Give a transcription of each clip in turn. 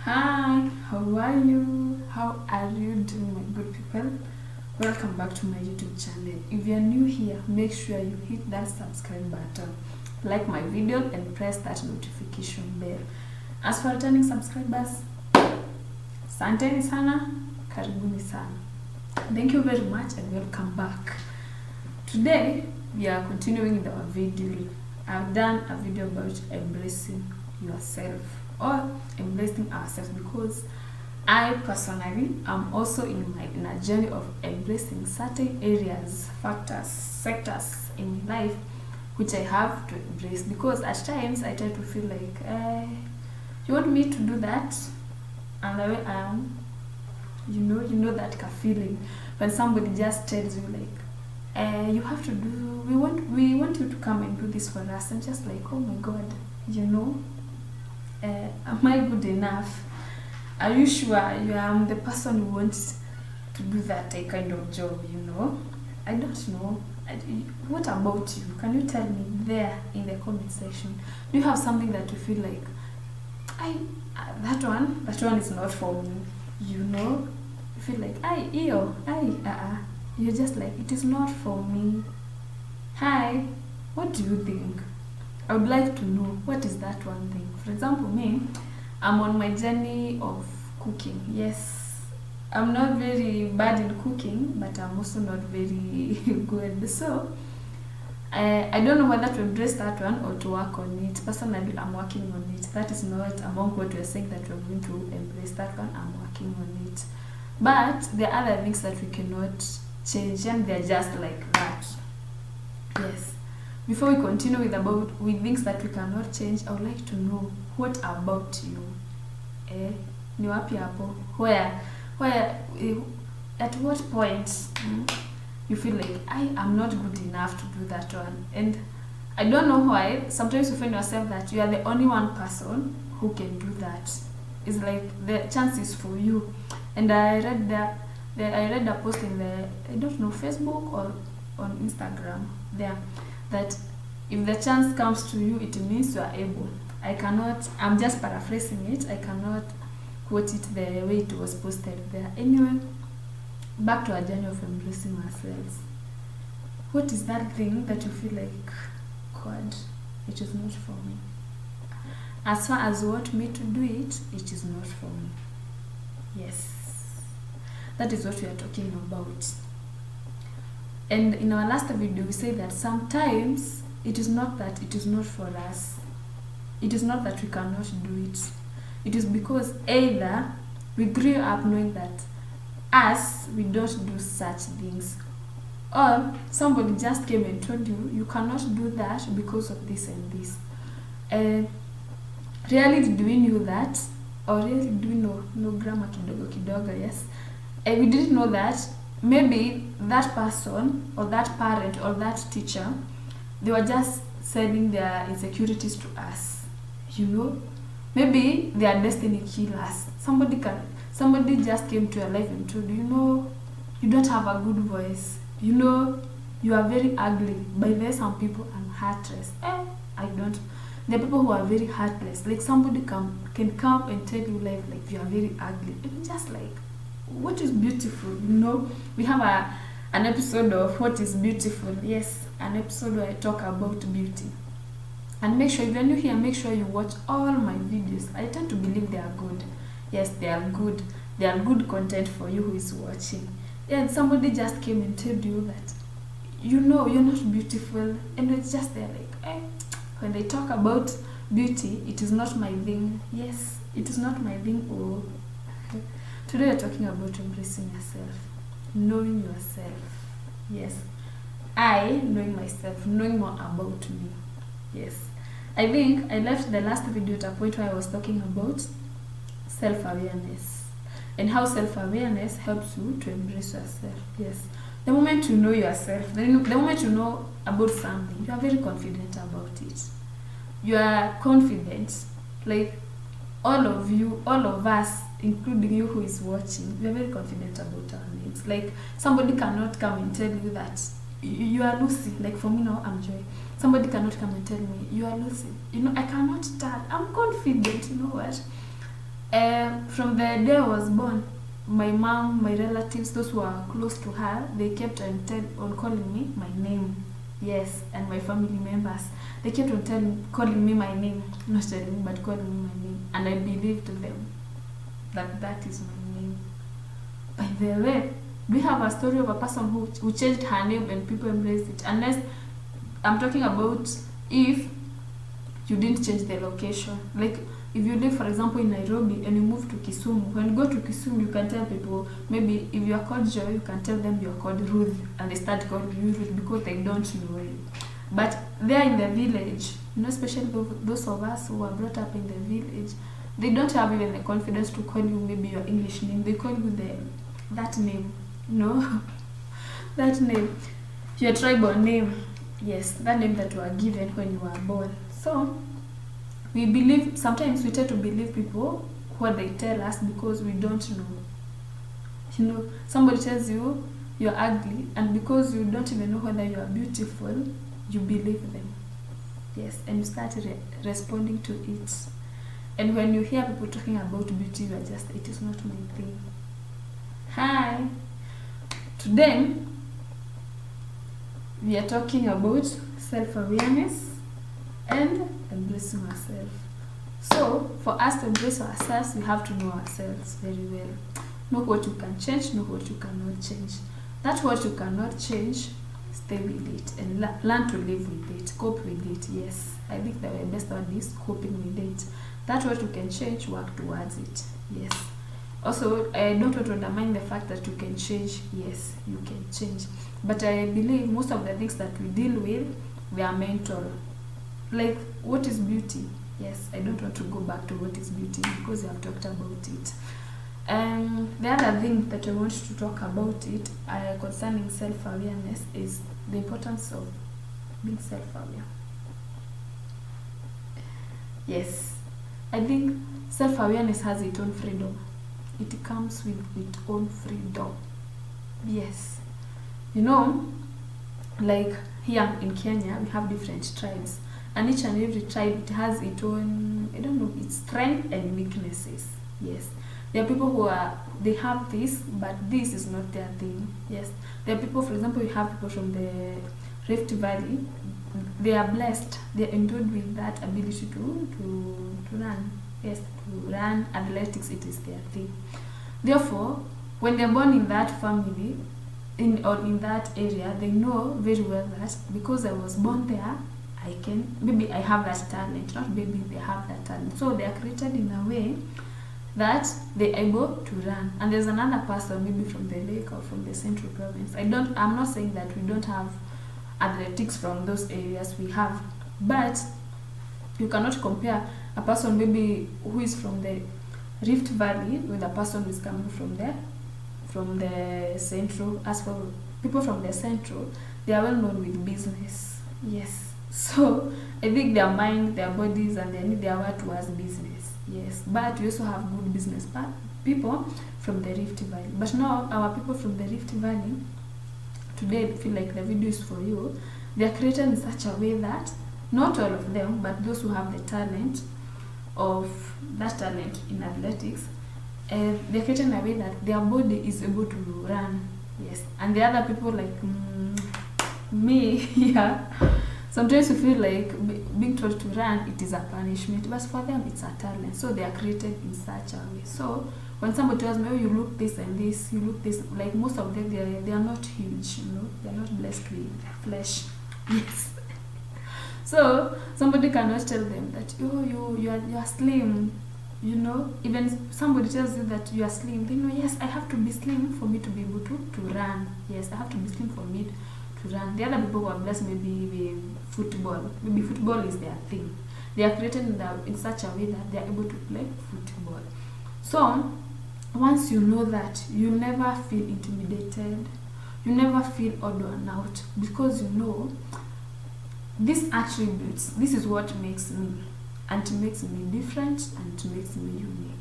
Hi, how are you? How are you doing, my good people? Welcome back to my YouTube channel. If you are new here, make sure you hit that subscribe button, like my video, and press that notification bell. As for returning subscribers, asanteni sana, karibuni sana. Thank you very much and welcome back. Today, we are continuing with our video. I've done a video about embracing yourself or embracing ourselves because I personally am also in a journey of embracing certain areas, factors, sectors in my life which I have to embrace, because at times I tend to feel like you want me to do that, and the way I am, you know that feeling when somebody just tells you like you have to do, we want you to come and do this for us, and just like, oh my god, am I good enough? Are you sure you am the person who wants to do that kind of job? I don't know. What about you? Can you tell me there in the comment section? Do you have something that you feel like, that one is not for me? You feel like, you're just like, it is not for me. Hi, what do you think? I would like to know, what is that one thing? For example, me, I'm on my journey of cooking. Yes, I'm not very bad in cooking, but I'm also not very good. So, I don't know whether to embrace that one or to work on it. Personally, I'm working on it. That is not among what we're saying that we're going to embrace that one. I'm working on it. But there are other things that we cannot change, and they're just like that. Yes. Before we continue with things that we cannot change, I would like to know, what about you? Ni wapi hapo? Where, at what point you feel like, I am not good enough to do that one? And I don't know why, sometimes you find yourself that you are the only one person who can do that. It's like the chance is for you. And I read a post in the, I don't know, Facebook or on Instagram there, that if the chance comes to you, it means you are able. I'm just paraphrasing it, I cannot quote it the way it was posted there. Anyway, back to our journey of embracing ourselves. What is that thing that you feel like, God, it is not for me? As far as you want me to do it, it is not for me. Yes, that is what we are talking about. And in our last video, we say that sometimes it is not that it is not for us. It is not that we cannot do it. It is because either we grew up knowing that we don't do such things, or somebody just came and told you, you cannot do that because of this and this. Really, do we know that? Or really do we know grammar kidogo, yes? We didn't know that maybe that person or that parent or that teacher, they were just selling their insecurities to us. Maybe they are destiny killers. Somebody just came to your life and told you, you don't have a good voice. You are very ugly. By the way, some people are heartless. I don't. There are people who are very heartless. Like somebody can come and tell you like you are very ugly. And just like, what is beautiful? We have an episode of what is beautiful. Yes, an episode where I talk about beauty. And make sure, if you're new here, make sure you watch all my videos. I tend to believe they are good. Yes, they are good. They are good content for you who is watching. And somebody just came and told you that, you're not beautiful. And it's just there like, when they talk about beauty, it is not my thing. Yes, it is not my thing. Oh. Today we're talking about embracing yourself, knowing yourself. Yes, knowing myself, knowing more about me. Yes, I think I left the last video at a point where I was talking about self-awareness and how self-awareness helps you to embrace yourself. Yes, the moment you know yourself, the moment you know about something, you are very confident about it. You are confident, like all of us, including you who is watching, we are very confident about our needs. Like somebody cannot come and tell you that you are Lucy. Like for me now, I'm Joy. Somebody cannot come and tell me you are Lucy. I cannot tell. I'm confident. You know what? From the day I was born, my mom, my relatives, those who are close to her, they kept on calling me my name. Yes, and my family members, they kept on calling me my name, not telling me, but calling me my name, and I believed them that is my name. By the way, we have a story of a person who changed her name and people embraced it. Unless I'm talking about if you didn't change the location. Like if you live, for example, in Nairobi and you move to Kisumu, when you go to Kisumu, you can tell people, maybe if you are called Joy, you can tell them you are called Ruth, and they start calling you Ruth because they don't know you. But there in the village, especially those of us who are brought up in the village, they don't have even the confidence to call you maybe your English name. They call you that name, that name, your tribal name. Yes, that name that you are given when you were born. So we believe, sometimes we tend to believe people what they tell us because we don't know. Somebody tells you you're ugly, and because you don't even know whether you are beautiful, you believe them. Yes, and you start responding to it. And when you hear people talking about beauty, you are just, it is not my thing. Hi. Today, we are talking about self-awareness and embracing ourselves. So, for us to embrace ourselves, we have to know ourselves very well. Know what you can change, know what you cannot change. That's what you cannot change, stay with it and learn to live with it, cope with it. Yes, I think the best word is coping with it. That's what you can change, work towards it. Yes. Also, I don't want to undermine the fact that you can change. Yes, you can change. But I believe most of the things that we deal with, they are mental. Like, what is beauty? Yes, I don't want to go back to what is beauty because we have talked about it. The other thing that I want to talk about it concerning self-awareness is the importance of being self-aware. Yes, I think self-awareness has its own freedom. It comes with its own freedom. Yes. Like here in Kenya, we have different tribes. And each and every tribe, it has its own, its strengths and weaknesses. Yes. There are people they have this, but this is not their thing. Yes. There are people, for example, we have people from the Rift Valley. They are blessed. They are endowed with that ability to run. Yes, to run athletics, it is their thing. Therefore, when they're born in that family, in that area, they know very well that because I was born there, maybe I have that talent. Not maybe, they have that talent. So they are created in a way that they're able to run. And there's another person, maybe from the lake or from the central province. I'm not saying that we don't have athletics from those areas. We have, but you cannot compare a person maybe who is from the Rift Valley with a person who is coming from the central. As for people from the central, they are well known with business. Yes. So I think their mind, their bodies, and their work towards business. Yes. But we also have good business people from the Rift Valley. But now our people from the Rift Valley, today I feel like the video is for you. They are created in such a way that not all of them, but those who have the talent in athletics, they're created in a way that their body is able to run. Yes. And the other people like me, yeah, sometimes you feel like being told to run, it is a punishment, but for them it's a talent. So they are created in such a way. So when somebody tells me, oh, you look this and this, you look this, like most of them, they are not huge, they're not blessed with flesh. Yes. So somebody cannot tell them that, oh, you are slim. Even somebody tells you that you are slim, they know, yes, I have to be slim for me to be able to run. Yes, I have to be slim for me to run. The other people who are blessed maybe with football. Maybe football is their thing. They are created in such a way that they are able to play football. So once you know that, you never feel intimidated. You never feel odd one out because you know these attributes, this is what makes me, and it makes me different, and it makes me unique.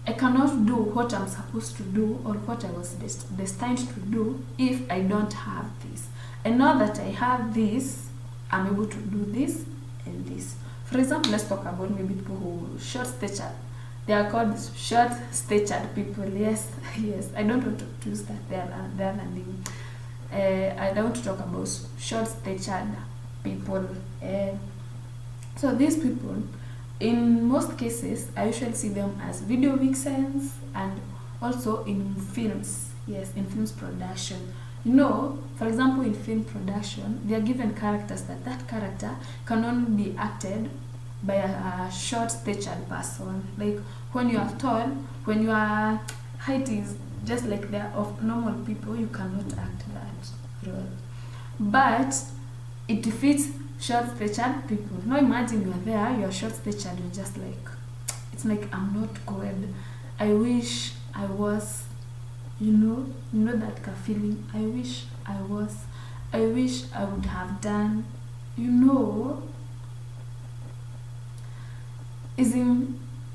I cannot do what I'm supposed to do or what I was destined to do if I don't have this. And now that I have this, I'm able to do this and this. For example, let's talk about maybe people who short stature. They are called short statured people. Yes, yes. I don't want to use that. They are name. I don't want to talk about short statured people. So these people, in most cases, I usually see them as video vixens and also in films. Yes, in films production. You know, for example, in film production, they are given characters that character can only be acted by a short statured person. Like when you are tall, when your height is just like that of normal people, you cannot act that role. But it defeats short statured people. Now imagine you are there, you are short statured, you're just like, it's like, I'm not good. I wish I was, you know that feeling. I wish I was. I wish I would have done.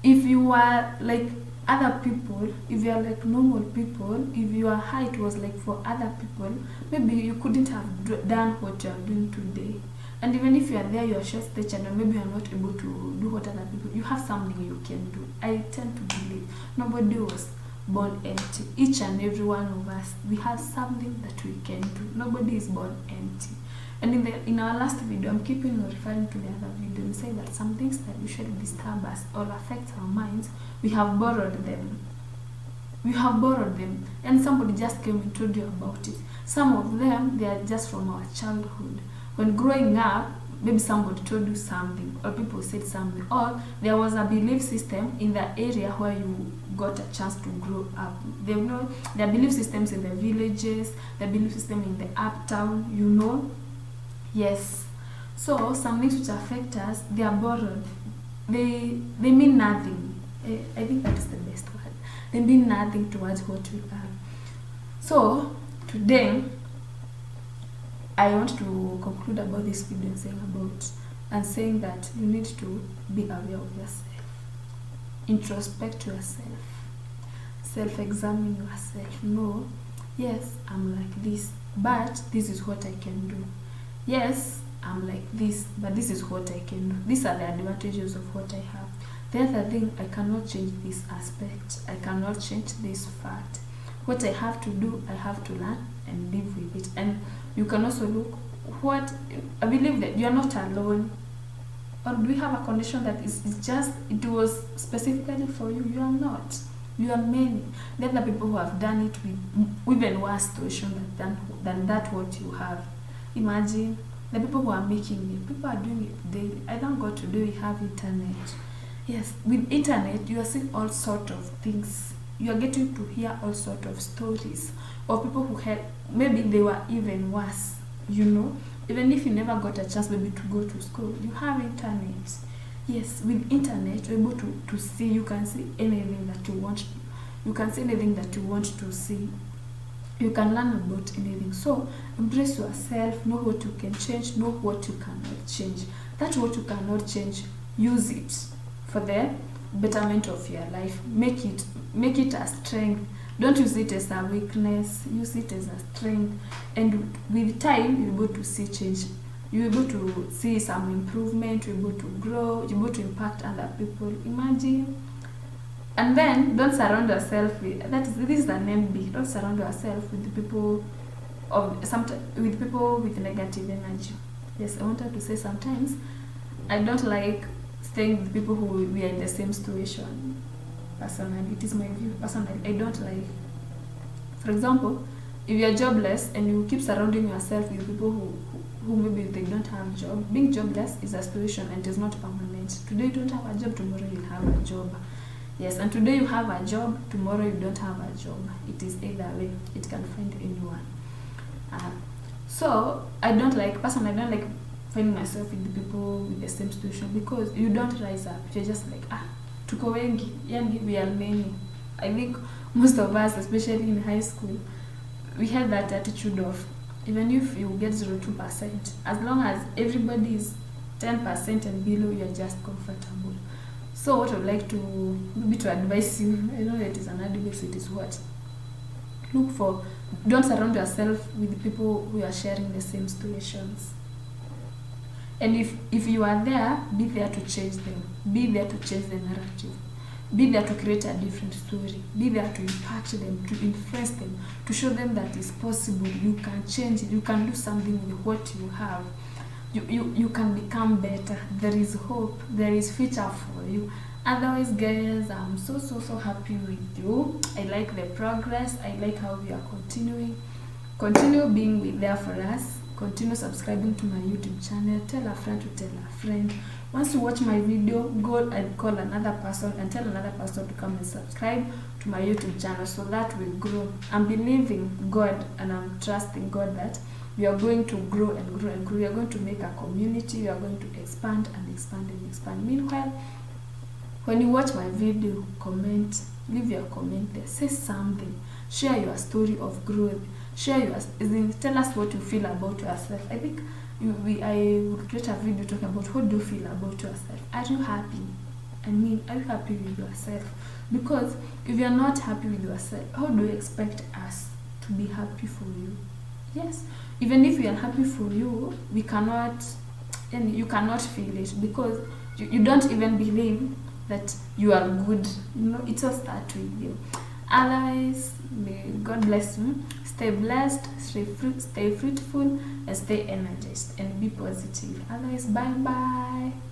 If you are like other people, if you are like normal people, if your height was like for other people, maybe you couldn't have done what you are doing today. And even if you are there, you are short statured, and maybe you are not able to do what other people, you have something you can do. I tend to believe nobody was born empty. Each and every one of us, we have something that we can do. Nobody is born empty. And in our last video, I'm keeping referring to the other video, we say that some things that usually disturb us or affect our minds, we have borrowed them. We have borrowed them, and somebody just came and told you about it. Some of them, they are just from our childhood. When growing up, maybe somebody told you something, or people said something, or there was a belief system in the area where you got a chance to grow up. They know their belief systems in the villages, the belief system in the uptown, Yes. So some things which affect us, they are borrowed. They mean nothing. I think that is the best word. They mean nothing towards what we are. So today, I want to conclude about this video saying that you need to be aware of yourself, introspect yourself, self-examine yourself. Yes, I'm like this, but this is what I can do. Yes, I'm like this, but this is what I can do. These are the advantages of what I have. The other thing, I cannot change this aspect. I cannot change this fact. What I have to do, I have to learn and live with it. And you can also look I believe that you're not alone. Or do we have a condition that it was specifically for you? You are not. You are many. There are people who have done it with even worse situation than that what you have. Imagine the people who are making it. People are doing it daily. I thank God today we have internet. Yes, with internet you are seeing all sort of things. You are getting to hear all sort of stories of people who had maybe they were even worse. Even if you never got a chance maybe to go to school, you have internet. Yes, with internet you're able to see. You can see anything that you want. You can see anything that you want to see. You can learn about anything. So embrace yourself, know what you can change, know what you cannot change. That what you cannot change, use it for the betterment of your life. Make it a strength. Don't use it as a weakness, use it as a strength. And with time you're able to see change. You're able to see some improvement, you're able to grow, you're able to impact other people. Imagine. And then don't surround yourself with this is the name B. Don't surround yourself with the people with negative energy. Yes, I wanted to say sometimes I don't like staying with people who we are in the same situation. Personally, it is my view. Personally, I don't like. For example, if you are jobless and you keep surrounding yourself with people who maybe they don't have a job, being jobless is a situation and it is not permanent. Today you don't have a job, tomorrow you'll have a job. Yes, and today you have a job, tomorrow you don't have a job. It is either way. It can find anyone. So I don't like finding myself with the people with the same situation, because you don't rise up. You're just like, tuko wengi, yani we are many. I think most of us, especially in high school, we had that attitude of, even if you get 0.2%, as long as everybody is 10% and below, you're just comfortable. So what I would like to advise you, I know that is an advice, it is what? Don't surround yourself with people who are sharing the same situations. And if you are there, be there to change them. Be there to change the narrative. Be there to create a different story. Be there to impact them, to influence them, to show them that it's possible. You can change it. You can do something with what you have. You can become better. There is hope. There is future for you. Otherwise, guys, I'm so happy with you. I like the progress. I like how we are continuing. Continue being there for us. Continue subscribing to my YouTube channel. Tell a friend to tell a friend. Once you watch my video, go and call another person and tell another person to come and subscribe to my YouTube channel so that we grow. I'm believing God and I'm trusting God that we are going to grow and grow and grow. We are going to make a community. We are going to expand and expand and expand. Meanwhile, when you watch my video, comment, leave your comment there. Say something. Share your story of growth. Share your, tell us what you feel about yourself. I think I would create a video talking about what do you feel about yourself. Are you happy? I mean, are you happy with yourself? Because if you are not happy with yourself, how do you expect us to be happy for you? Yes, even if we are happy for you, we cannot, and you cannot feel it because you don't even believe that you are good. You know, it all starts with you. Otherwise, may God bless you. Stay blessed, stay fruitful, and stay energized, and be positive. Otherwise, bye bye.